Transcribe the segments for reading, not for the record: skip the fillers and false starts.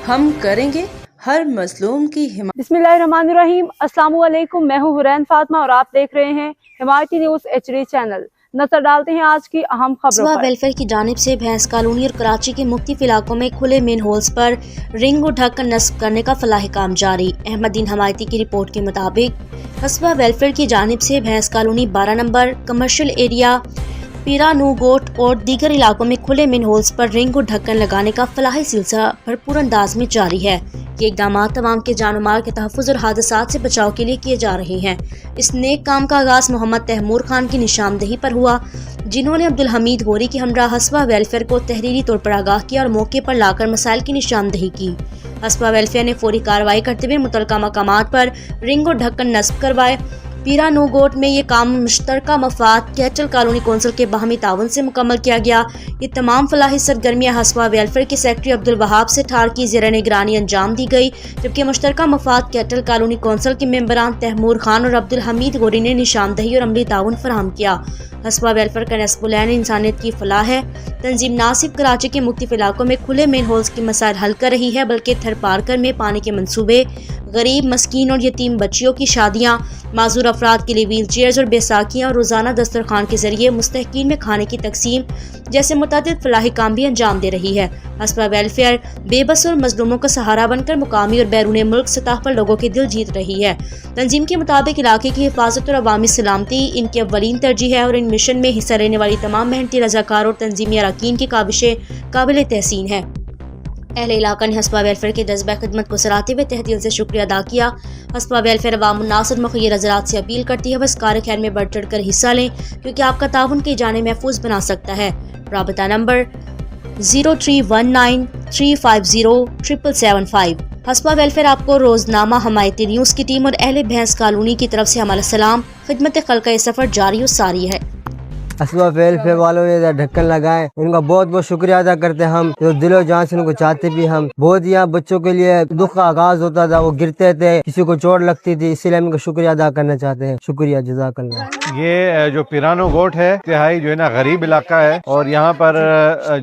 ہم کریں گے ہر مظلوم کی حمایت۔ بسمillahirrahmanirrahim، السلام علیکم، میں ہوں حرین فاطمہ اور آپ دیکھ رہے ہیں حمایتی نیوز HD چینل۔ نظر ڈالتے ہیں آج کی اہم خبروں پر۔ ویلفیئر کی جانب سے بھینس کالونی اور کراچی کے مختلف علاقوں میں کھلے مین ہولز پر رنگ و ڈھکن نصب کرنے کا فلاحی کام جاری۔ احمد دین حمایتی کی رپورٹ کے مطابق حسبہ ویلفیئر کی جانب سے بھینس کالونی 12 نمبر کمرشل ایریا، پیرا نو گوٹ اور دیگر علاقوں میں کھلے مین ہولز پر رنگ و ڈھکن لگانے کا فلاحی سلسلہ بھرپور انداز میں جاری ہے۔ یہ اقدامات عوام کے جان و مال کے تحفظ اور حادثات سے بچاؤ کے لیے کیے جا رہے ہیں۔ اس نیک کام کا آغاز محمد تیمور خان کی نشاندہی پر ہوا، جنہوں نے عبدالحمید غوری کے ہمراہ حسبہ ویلفیئر کو تحریری طور پر آگاہ کیا اور موقع پر لا کر مسائل کی نشاندہی کی۔ حسبہ ویلفیئر نے فوری کارروائی کرتے ہوئے متعلقہ مقامات پر رنگ و ڈھکن نصب کروائے۔ پیرا نو گوٹ میں یہ کام مشترکہ مفاد کیٹل کالونی کونسل کے باہمی تعاون سے مکمل کیا گیا۔ یہ تمام فلاحی سرگرمیاں حسبہ ویلفیئر کے سیکرٹری عبدالوہاب سے ٹھار کی زیر نگرانی انجام دی گئی، جبکہ مشترکہ مفاد کیٹل کالونی کونسل کے ممبران تیمور خان اور عبدالحمید غوری نے نشاندہی اور عملی تعاون فراہم کیا۔ حسبہ ویلفیئر کا نصب العین انسانیت کی فلاح ہے۔ تنظیم نہ صرف کراچی کے مختلف علاقوں میں کھلے مین ہولز کے مسائل حل کر رہی ہے، بلکہ تھر پارکر میں پانی کے منصوبے، غریب، مسکین اور یتیم بچیوں کی شادیاں، معذور افراد کے لیے ویل چیئرز اور بیساکھیاں اور روزانہ دسترخوان کے ذریعے مستحقین میں کھانے کی تقسیم جیسے متعدد فلاحی کام بھی انجام دے رہی ہے۔ حسبہ ویلفیئر بے بس اور مظلوموں کا سہارا بن کر مقامی اور بیرون ملک سطح پر لوگوں کے دل جیت رہی ہے۔ تنظیم کے مطابق علاقے کی حفاظت اور عوامی سلامتی ان کی اولین ترجیح ہے اور ان مشن میں حصہ لینے والی تمام محنتی رضاکار اور تنظیمی اراکین کی کاوشیں قابل تحسین ہے۔ اہل علاقہ نے حسبہ ویلفیئر کے جذبہ خدمت کو سراہتے ہوئے تہ دل سے شکریہ ادا کیا۔ حسبہ ویلفیئر عوام الناس اور مخیر حضرات سے اپیل کرتی ہے وہ اس کار خیر میں بڑھ چڑھ کر حصہ لیں، کیونکہ آپ کا تعاون کی جانیں محفوظ بنا سکتا ہے۔ رابطہ نمبر 0319350775۔ حسبہ ویلفیئر آپ کو روزنامہ حمایتی نیوز کی ٹیم اور اہل بھینس کالونی کی طرف سے ہمارا سلام۔ خدمت خلقہ یہ سفر جاری و ساری ہے۔ حسبہ ویلفیئر والوں نے ڈھکن لگائے، ان کا بہت بہت شکریہ ادا کرتے ہیں ہم، جو دل و جان سے ان کو چاہتے بھی ہم۔ بہت یہاں بچوں کے لیے دکھ کا آغاز ہوتا تھا، وہ گرتے تھے، کسی کو چوٹ لگتی تھی، اسی لیے ہم ان کا شکریہ ادا کرنا چاہتے ہیں۔ شکریہ، جزاک اللہ۔ یہ جو پیرانو گوٹ ہے انتہائی جو ہے نا غریب علاقہ ہے اور یہاں پر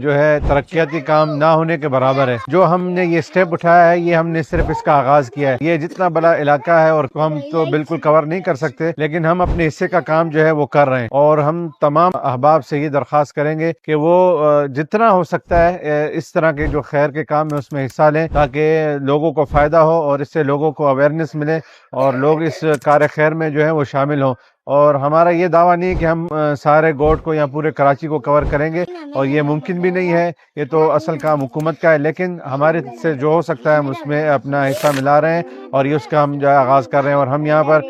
جو ہے ترقیاتی کام نہ ہونے کے برابر ہے۔ جو ہم نے یہ سٹیپ اٹھایا ہے، یہ ہم نے صرف اس کا آغاز کیا ہے۔ یہ جتنا بڑا علاقہ ہے اور ہم تو بالکل کور نہیں کر سکتے، لیکن ہم اپنے حصے کا کام جو ہے وہ کر رہے ہیں، اور ہم تمام احباب سے یہ درخواست کریں گے کہ وہ جتنا ہو سکتا ہے اس طرح کے جو خیر کے کام میں اس میں حصہ لیں، تاکہ لوگوں کو فائدہ ہو اور اس سے لوگوں کو اویئرنیس ملے اور لوگ اس کار خیر میں جو ہے وہ شامل ہوں۔ اور ہمارا یہ دعویٰ نہیں ہے کہ ہم سارے گوٹ کو یا پورے کراچی کو کور کریں گے، اور یہ ممکن بھی نہیں ہے، یہ تو اصل کام حکومت کا ہے، لیکن ہمارے سے جو ہو سکتا ہے ہم اس میں اپنا حصہ ملا رہے ہیں اور یہ اس کا ہم جو ہے آغاز کر رہے ہیں۔ اور ہم یہاں پر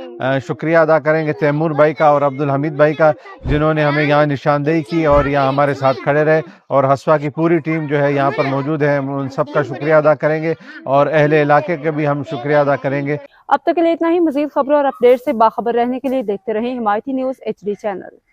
شکریہ ادا کریں گے تیمور بھائی کا اور عبدالحمید بھائی کا، جنہوں نے ہمیں یہاں نشاندہی کی اور یہاں ہمارے ساتھ کھڑے رہے، اور حسبہ کی پوری ٹیم جو ہے یہاں پر موجود ہے، ہم ان سب کا شکریہ ادا کریں گے اور اہل علاقے کا بھی ہم شکریہ ادا کریں گے۔ اب تک کے لیے اتنا ہی۔ مزید خبروں اور اپڈیٹ سے باخبر رہنے کے لیے دیکھتے رہیں حمایتی نیوز HD چینل۔